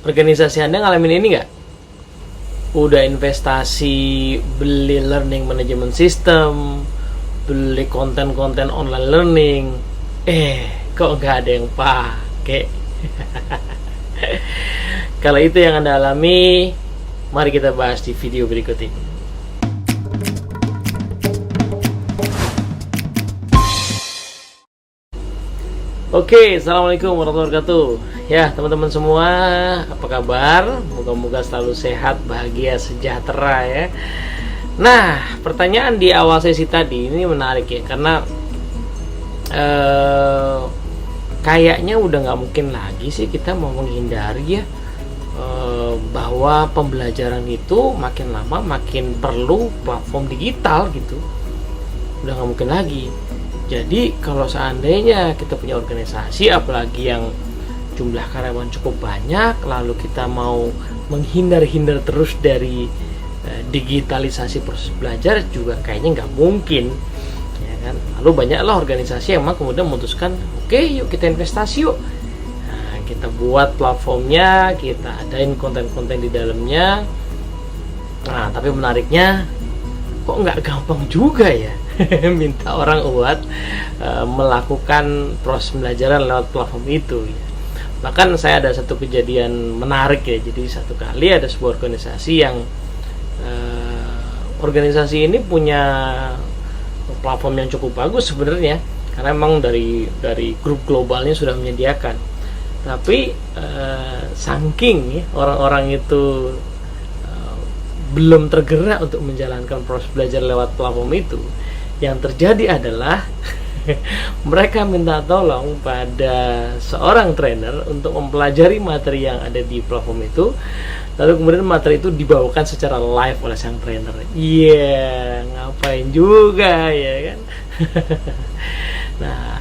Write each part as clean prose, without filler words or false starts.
Organisasi Anda ngalamin ini nggak? Udah investasi beli learning management system, beli konten-konten online learning, kok nggak ada yang pakai? Kalau itu yang Anda alami, mari kita bahas di video berikut ini. Oke, assalamualaikum warahmatullahi wabarakatuh. Ya, teman-teman semua, apa kabar? Moga-moga selalu sehat, bahagia, sejahtera ya. Nah, pertanyaan di awal sesi tadi ini menarik ya, karena kayaknya udah nggak mungkin lagi sih kita mau menghindari ya bahwa pembelajaran itu makin lama makin perlu platform digital gitu. Udah nggak mungkin lagi. Jadi kalau seandainya kita punya organisasi, apalagi yang jumlah karyawan cukup banyak, lalu kita mau menghindar-hindar terus dari digitalisasi proses belajar, juga kayaknya nggak mungkin, ya kan? Lalu banyaklah organisasi yang memang kemudian memutuskan, oke, yuk kita investasi yuk. Nah, kita buat platformnya, kita adain konten-konten di dalamnya. Nah, tapi menariknya, kok nggak gampang juga ya minta orang buat melakukan proses pembelajaran lewat platform itu ya. Bahkan saya ada satu kejadian menarik ya. Jadi satu kali ada sebuah organisasi yang organisasi ini punya platform yang cukup bagus sebenarnya, karena memang dari grup globalnya sudah menyediakan. Tapi saking ya, orang-orang itu belum tergerak untuk menjalankan proses belajar lewat platform itu, yang terjadi adalah mereka minta tolong pada seorang trainer untuk mempelajari materi yang ada di platform itu, lalu kemudian materi itu dibawakan secara live oleh sang trainer. Ngapain juga ya kan? Nah,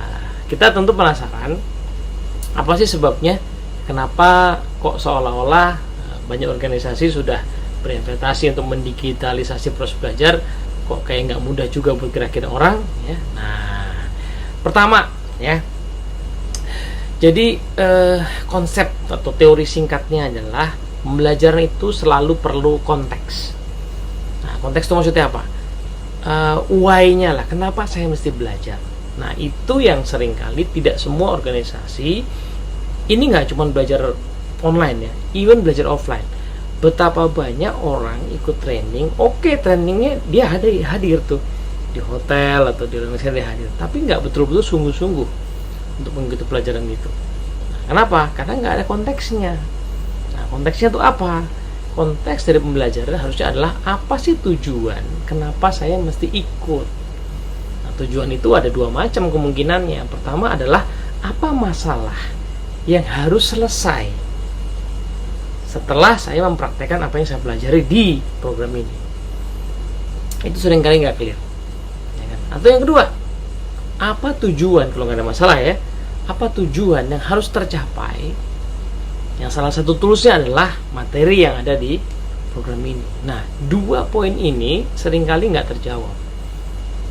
kita tentu penasaran apa sih sebabnya, kenapa kok seolah-olah banyak organisasi sudah berinvestasi untuk mendigitalisasi proses belajar, kok kayak nggak mudah juga buat gerakin orang ya. Nah, pertama ya, jadi konsep atau teori singkatnya adalah pembelajaran itu selalu perlu konteks. Nah, konteks itu maksudnya apa? Why-nya lah, kenapa saya mesti belajar. Nah, itu yang seringkali tidak semua organisasi, ini nggak cuma belajar online ya, even belajar offline. Betapa banyak orang ikut training, trainingnya dia hadir tuh di hotel atau di organisasi dia hadir, tapi nggak betul-betul sungguh-sungguh untuk mengikuti pelajaran itu. Nah, kenapa? Karena nggak ada konteksnya. Nah, konteksnya tuh apa? Konteks dari pembelajaran harusnya adalah apa sih tujuan, kenapa saya mesti ikut. Nah, tujuan itu ada dua macam kemungkinannya. Yang pertama adalah apa masalah yang harus selesai setelah saya mempraktekkan apa yang saya pelajari di program ini. Itu seringkali nggak clear ya kan? Atau yang kedua, apa tujuan, kalau nggak ada masalah ya, apa tujuan yang harus tercapai, yang salah satu toolsnya adalah materi yang ada di program ini. Nah, dua poin ini seringkali nggak terjawab.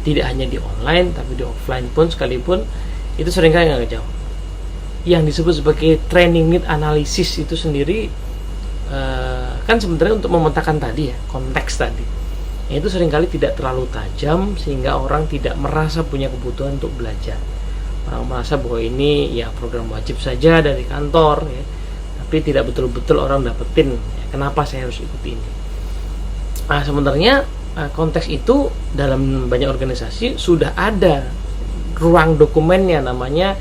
Tidak hanya di online, tapi di offline pun sekalipun, itu seringkali nggak terjawab. Yang disebut sebagai training need analysis itu sendiri kan sebenarnya untuk memetakan tadi ya, konteks tadi, itu seringkali tidak terlalu tajam sehingga orang tidak merasa punya kebutuhan untuk belajar. Orang merasa bahwa ini ya program wajib saja dari kantor ya, tapi tidak betul-betul orang dapetin ya, kenapa saya harus ikuti ini. Nah, sebenarnya konteks itu dalam banyak organisasi sudah ada ruang dokumennya, namanya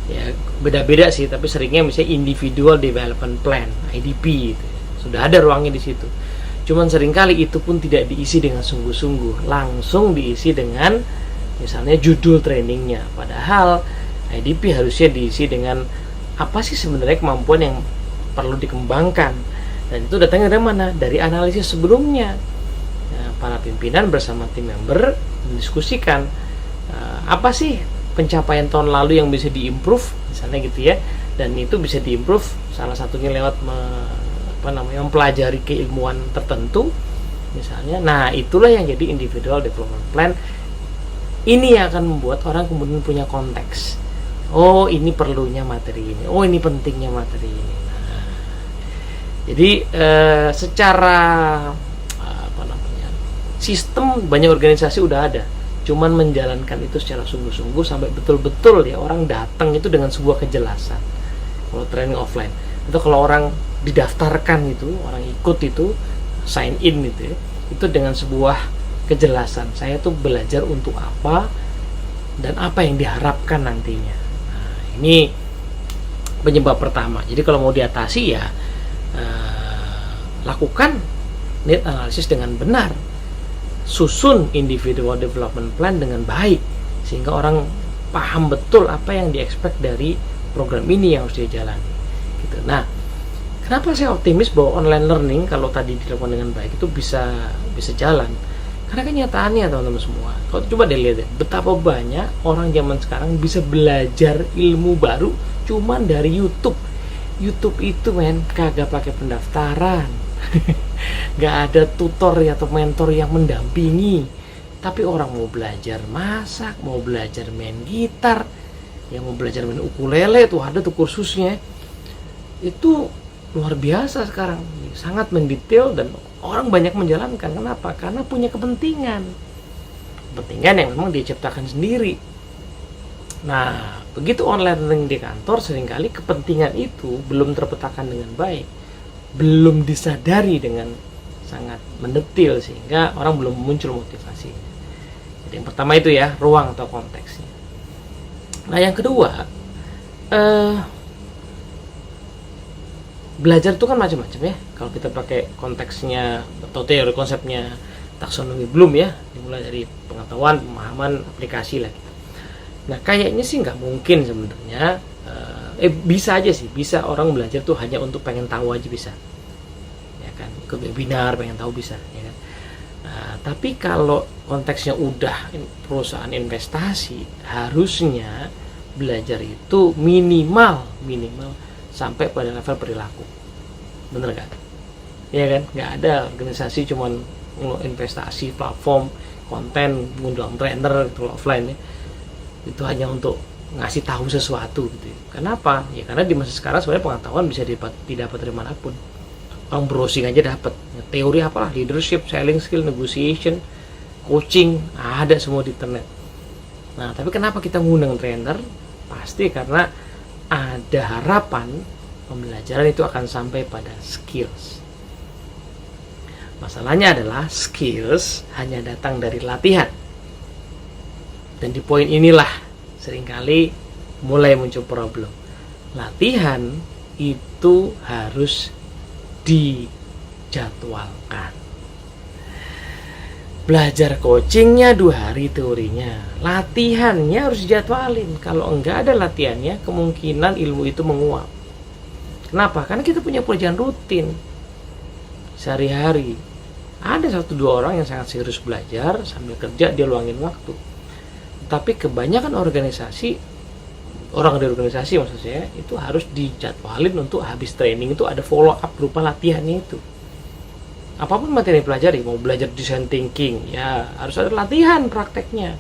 ya beda-beda sih, tapi seringnya misalnya Individual Development Plan (IDP) gitu. Sudah ada ruangnya di situ. Cuman seringkali itu pun tidak diisi dengan sungguh-sungguh, langsung diisi dengan misalnya judul trainingnya. Padahal IDP harusnya diisi dengan apa sih sebenarnya kemampuan yang perlu dikembangkan. Dan itu datangnya dari mana? Dari analisis sebelumnya. Nah, para pimpinan bersama tim member mendiskusikan apa sih pencapaian tahun lalu yang bisa diimprove, misalnya gitu ya. Dan itu bisa diimprove salah satunya lewat mempelajari keilmuan tertentu misalnya. Nah, itulah yang jadi individual development plan. Ini yang akan membuat orang kemudian punya konteks. Oh, ini perlunya materi ini. Oh, ini pentingnya materi ini. Nah, Jadi secara apa namanya, sistem banyak organisasi udah ada, cuman menjalankan itu secara sungguh-sungguh sampai betul-betul ya orang datang itu dengan sebuah kejelasan. Kalau training offline itu kalau orang didaftarkan itu, orang ikut itu, sign in gitu ya, itu dengan sebuah kejelasan, saya tuh belajar untuk apa dan apa yang diharapkan nantinya. Nah, ini penyebab pertama. Jadi kalau mau diatasi ya lakukan need analysis dengan benar, susun individual development plan dengan baik sehingga orang paham betul apa yang di-expect dari program ini yang harus dia jalani gitu. Nah, kenapa saya optimis bahwa online learning kalau tadi dilakukan dengan baik itu bisa jalan? Karena kenyataannya teman-teman semua, kalau coba dilihat betapa banyak orang zaman sekarang bisa belajar ilmu baru cuman dari YouTube. YouTube itu kagak pakai pendaftaran. Gak ada tutor atau mentor yang mendampingi. Tapi orang mau belajar masak, mau belajar main gitar, yang mau belajar main ukulele tuh ada tuh kursusnya. Itu luar biasa sekarang, sangat mendetail dan orang banyak menjalankan. Kenapa? Karena punya kepentingan yang memang dia ciptakan sendiri. Nah, begitu online learning di kantor, seringkali kepentingan itu belum terpetakan dengan baik, belum disadari dengan sangat mendetail sehingga orang belum muncul motivasi. Jadi yang pertama itu ya, ruang atau konteksnya. Nah, yang kedua, belajar itu kan macam-macam ya. Kalau kita pakai konteksnya atau teori konsepnya taksonomi Bloom ya, dimulai dari pengetahuan, pemahaman, aplikasi lah. Nah, kayaknya sih nggak mungkin sebenarnya. Bisa aja sih, bisa orang belajar tuh hanya untuk pengen tahu aja bisa, ya kan? Ke webinar pengen tahu bisa, ya kan? Nah, tapi kalau konteksnya udah perusahaan investasi, harusnya belajar itu minimal sampai pada level perilaku, bener kan? Ya kan, nggak ada organisasi cuman investasi platform konten ngundang trainer itu offline ya, itu hanya untuk ngasih tahu sesuatu gitu ya. Kenapa? Ya karena di masa sekarang sebenarnya pengetahuan bisa didapat dari manapun. Orang browsing aja dapat. Teori apalah, leadership, selling skill, negotiation, coaching, ada semua di internet. Nah, tapi kenapa kita ngundang trainer? Pasti karena ada harapan pembelajaran itu akan sampai pada skills. Masalahnya adalah skills hanya datang dari latihan. Dan di poin inilah seringkali mulai muncul problem. Latihan itu harus dijadwalkan. Belajar coachingnya 2 hari teorinya, latihannya harus dijadwalin. Kalau enggak ada latihannya, kemungkinan ilmu itu menguap. Kenapa? Karena kita punya pekerjaan rutin sehari-hari. Ada 1-2 orang yang sangat serius belajar sambil kerja dia luangin waktu. Tapi kebanyakan orang dari organisasi maksud saya itu harus dijadwalin untuk habis training itu ada follow up berupa latihannya itu. Apapun materi yang pelajari, mau belajar design thinking ya harus ada latihan prakteknya,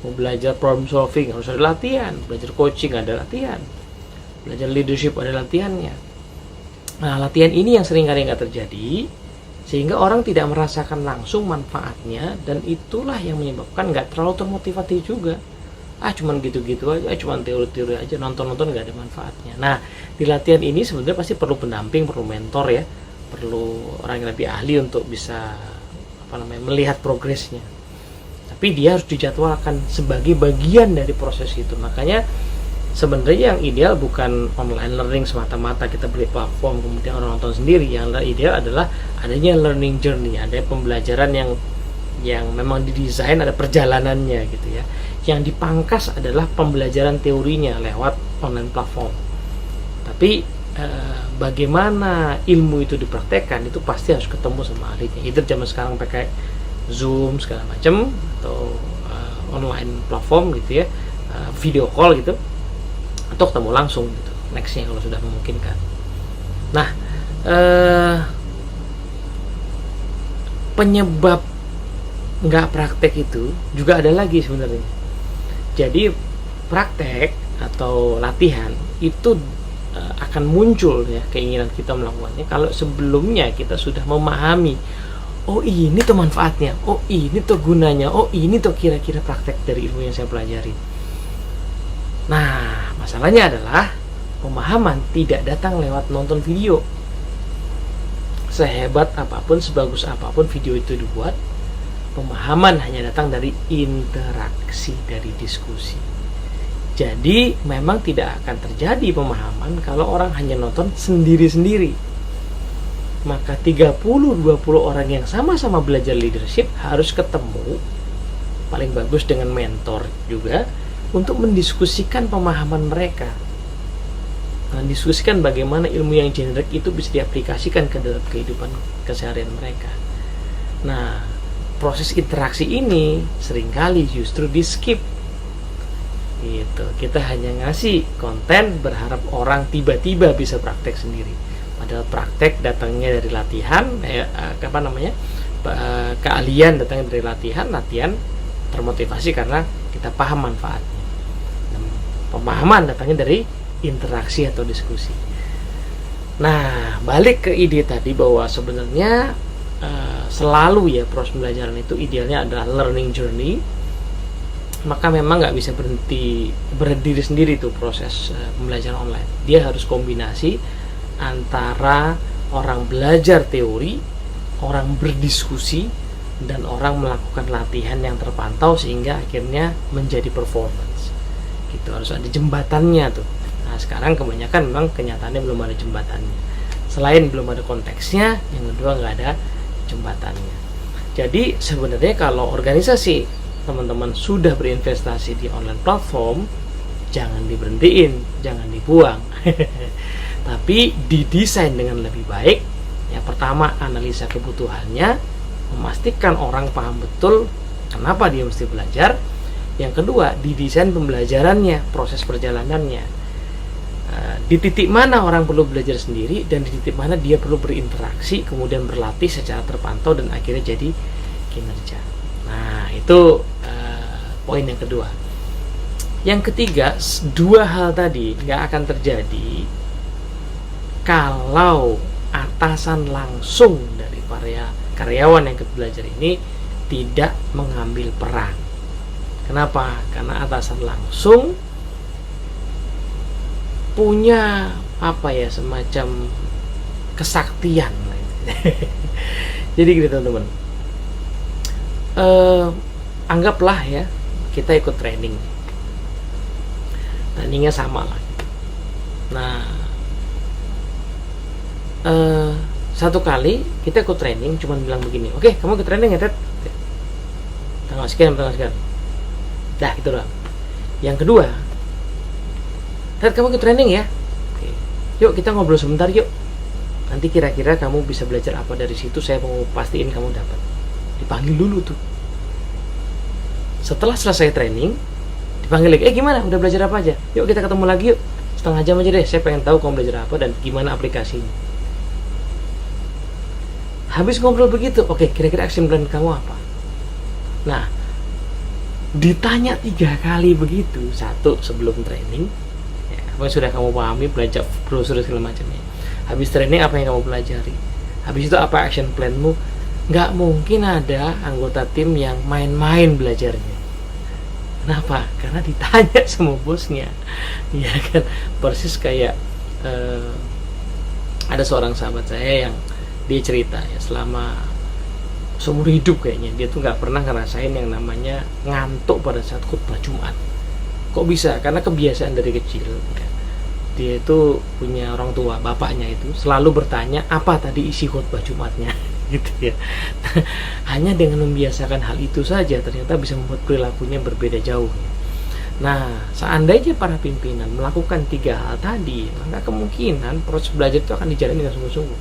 mau belajar problem solving harus ada latihan, belajar coaching ada latihan, belajar leadership ada latihannya. Nah, latihan ini yang sering kali nggak terjadi sehingga orang tidak merasakan langsung manfaatnya, dan itulah yang menyebabkan nggak terlalu termotivasi juga. Cuman gitu-gitu aja, cuman teori-teori aja, nonton-nonton nggak ada manfaatnya. Nah, di latihan ini sebenarnya pasti perlu pendamping, perlu mentor ya, perlu orang yang lebih ahli untuk bisa melihat progresnya. Tapi dia harus dijadwalkan sebagai bagian dari proses itu. Makanya sebenarnya yang ideal bukan online learning semata-mata kita beli platform kemudian orang nonton sendiri. Yang ideal adalah adanya learning journey, ada pembelajaran yang memang didesain, ada perjalanannya gitu ya. Yang dipangkas adalah pembelajaran teorinya lewat online platform. Tapi bagaimana ilmu itu dipraktekkan itu pasti harus ketemu sama ahlinya. Itu zaman sekarang pakai Zoom segala macam atau online platform gitu ya, video call gitu, atau ketemu langsung gitu nextnya kalau sudah memungkinkan. Nah, penyebab nggak praktek itu juga ada lagi sebenarnya. Jadi praktek atau latihan itu akan muncul ya keinginan kita melakukannya kalau sebelumnya kita sudah memahami, oh ini tuh manfaatnya, oh ini tuh gunanya, oh ini tuh kira-kira praktek dari ilmu yang saya pelajari. Nah, masalahnya adalah pemahaman tidak datang lewat nonton video. Sehebat apapun, sebagus apapun video itu dibuat, pemahaman hanya datang dari interaksi, dari diskusi. Jadi memang tidak akan terjadi pemahaman kalau orang hanya nonton sendiri-sendiri. Maka 30-20 orang yang sama-sama belajar leadership harus ketemu, paling bagus dengan mentor juga, untuk mendiskusikan pemahaman mereka. Mendiskusikan bagaimana ilmu yang generik itu bisa diaplikasikan ke dalam kehidupan keseharian mereka. Nah, proses interaksi ini seringkali justru di skip. Gitu. Kita hanya ngasih konten berharap orang tiba-tiba bisa praktek sendiri. Padahal praktek datangnya dari latihan, keahlian datangnya dari latihan termotivasi karena kita paham manfaatnya. Dan pemahaman datangnya dari interaksi atau diskusi. Nah, balik ke ide tadi bahwa sebenarnya selalu ya proses pembelajaran itu idealnya adalah learning journey. Maka memang nggak bisa berdiri sendiri tuh proses pembelajaran online. Dia harus kombinasi antara orang belajar teori, orang berdiskusi, dan orang melakukan latihan yang terpantau sehingga akhirnya menjadi performance. Gitu, harus ada jembatannya tuh. Nah, sekarang kebanyakan memang kenyataannya belum ada jembatannya. Selain belum ada konteksnya, yang kedua nggak ada jembatannya. Jadi sebenarnya kalau organisasi teman-teman sudah berinvestasi di online platform, jangan diberhentiin, jangan dibuang. Tapi didesain dengan lebih baik. Yang pertama, analisa kebutuhannya, memastikan orang paham betul kenapa dia mesti belajar. Yang kedua, didesain pembelajarannya, proses perjalanannya. Di titik mana orang perlu belajar sendiri dan di titik mana dia perlu berinteraksi, kemudian berlatih secara terpantau dan akhirnya jadi kinerja. Nah, itu poin yang kedua. Yang ketiga, dua hal tadi nggak akan terjadi kalau atasan langsung dari karyawan yang ikut belajar ini tidak mengambil peran. Kenapa? Karena atasan langsung punya semacam kesaktian. Jadi gitu teman-teman. Anggaplah ya kita ikut trainingnya sama lah. Nah, satu kali kita ikut training cuma bilang begini, oke, kamu ikut training ya Ted, tanggal sekian, dah gitu doang. Yang kedua, Ted, kamu ikut training ya, oke, yuk kita ngobrol sebentar yuk, nanti kira-kira kamu bisa belajar apa dari situ, saya mau pastiin kamu dapat. Dipanggil dulu tuh. Setelah selesai training, dipanggil lagi, gimana, udah belajar apa aja, yuk kita ketemu lagi yuk, setengah jam aja deh, saya pengen tahu kamu belajar apa dan gimana aplikasinya. Habis ngobrol begitu, oke, kira-kira action plan kamu apa? Nah, ditanya 3 kali begitu, satu sebelum training, ya, apa yang sudah kamu pahami, belajar brosur segala macamnya. Habis training apa yang kamu pelajari? Habis itu apa action planmu? Nggak mungkin ada anggota tim yang main-main belajarnya. Kenapa? Karena ditanya sama bosnya, ya kan? Persis kayak ada seorang sahabat saya yang dia cerita ya, selama seumur hidup kayaknya dia tuh nggak pernah ngerasain yang namanya ngantuk pada saat khutbah Jumat. Kok bisa? Karena kebiasaan dari kecil ya. Dia itu punya orang tua, bapaknya itu selalu bertanya apa tadi isi khutbah Jumatnya. Gitu ya. Hanya dengan membiasakan hal itu saja ternyata bisa membuat perilakunya berbeda jauh. Nah, seandainya para pimpinan melakukan 3 hal tadi, maka kemungkinan proses belajar itu akan dijalani dengan sungguh-sungguh.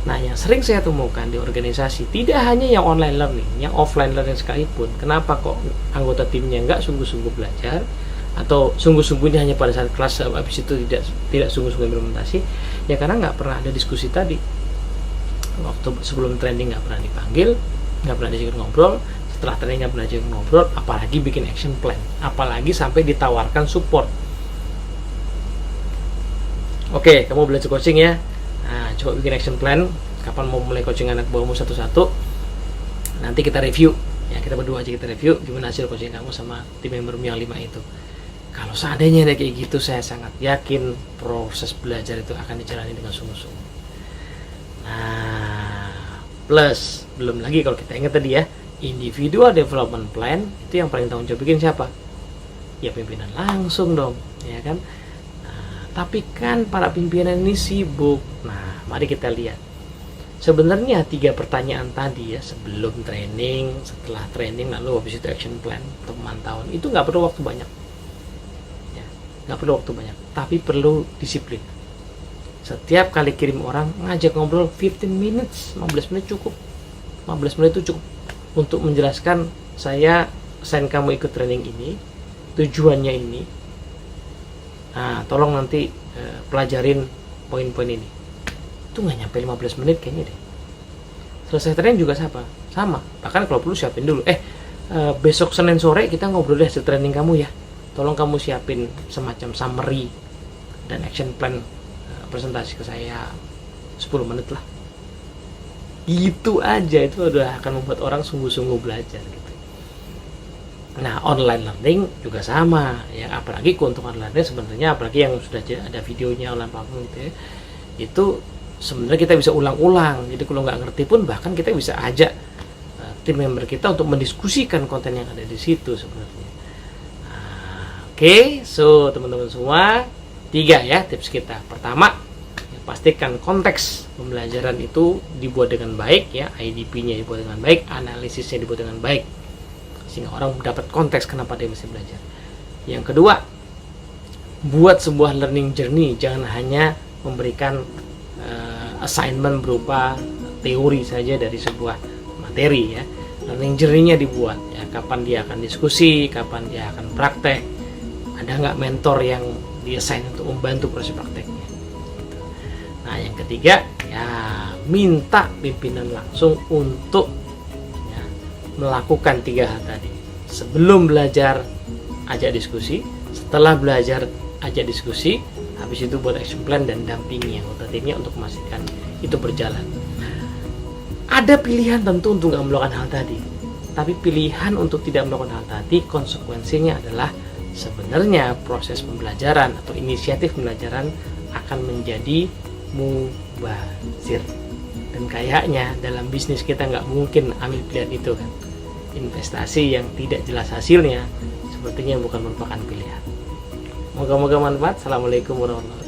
Nah, yang sering saya temukan di organisasi, tidak hanya yang online learning, yang offline learning sekalipun, kenapa kok anggota timnya nggak sungguh-sungguh belajar, atau sungguh-sungguhnya hanya pada saat kelas, habis itu tidak sungguh-sungguh implementasi, ya karena nggak pernah ada diskusi tadi. Waktu sebelum training nggak pernah dipanggil, nggak pernah diajak ngobrol, setelah training nggak pernah diajak ngobrol, apalagi bikin action plan, apalagi sampai ditawarkan support. Oke, kamu belajar coaching ya. Nah, coba bikin action plan. Kapan mau mulai coaching anak buahmu satu-satu. Nanti kita review. Ya, kita berdua aja kita review gimana hasil coaching kamu sama tim membermu yang 5 itu. Kalau seandainya ada kayak gitu, saya sangat yakin proses belajar itu akan dijalani dengan sungguh-sungguh. Nah, plus belum lagi kalau kita ingat tadi ya, individual development plan itu yang paling tanggung jawab bikin siapa? Ya pimpinan langsung dong, ya kan? Nah, tapi kan para pimpinan ini sibuk. Nah, mari kita lihat. Sebenarnya 3 pertanyaan tadi ya, sebelum training, setelah training, lalu habis itu action plan, pemantauan, itu nggak perlu waktu banyak. Ya, nggak perlu waktu banyak, tapi perlu disiplin. Setiap kali kirim orang, ngajak ngobrol 15 minutes, 15 menit cukup. 15 menit itu cukup untuk menjelaskan, saya assign kamu ikut training ini, tujuannya ini. Nah, tolong nanti pelajarin poin-poin ini. Itu nggak nyampe 15 menit kayaknya deh. Selesai training juga sama. Bahkan kalau perlu siapin dulu. Besok Senin sore kita ngobrol deh hasil training kamu ya. Tolong kamu siapin semacam summary dan action plan presentasi ke saya 10 menit lah. Gitu aja, itu udah akan membuat orang sungguh-sungguh belajar gitu. Nah, online learning juga sama ya, apalagi keuntungan learning sebenarnya, apalagi yang sudah ada videonya online platform gitu ya, itu sebenarnya kita bisa ulang-ulang. Jadi kalau nggak ngerti pun bahkan kita bisa ajak tim member kita untuk mendiskusikan konten yang ada di situ sebenarnya. Oke, so teman-teman semua, 3 ya tips kita. Pertama, pastikan konteks pembelajaran itu dibuat dengan baik ya, IDP-nya dibuat dengan baik, analisisnya dibuat dengan baik, sehingga orang mendapat konteks kenapa dia mesti belajar. Yang kedua, buat sebuah learning journey, jangan hanya memberikan assignment berupa teori saja dari sebuah materi ya. Learning journey-nya dibuat ya, kapan dia akan diskusi, kapan dia akan praktek, ada nggak mentor yang di-assign untuk membantu proses prakteknya. Nah, yang ketiga ya, minta pimpinan langsung untuk ya, melakukan 3 hal tadi. Sebelum belajar, ajak diskusi. Setelah belajar, ajak diskusi. Habis itu buat action plan dan dampingi anggota timnya untuk memastikan itu berjalan. Ada pilihan tentu untuk nggak melakukan hal tadi, tapi pilihan untuk tidak melakukan hal tadi, konsekuensinya adalah sebenarnya proses pembelajaran atau inisiatif pembelajaran akan menjadi mubazir. Dan kayaknya dalam bisnis kita nggak mungkin ambil pilihan itu kan. Investasi yang tidak jelas hasilnya sepertinya bukan merupakan pilihan. Moga-moga manfaat. Assalamualaikum warahmatullahi wabarakatuh.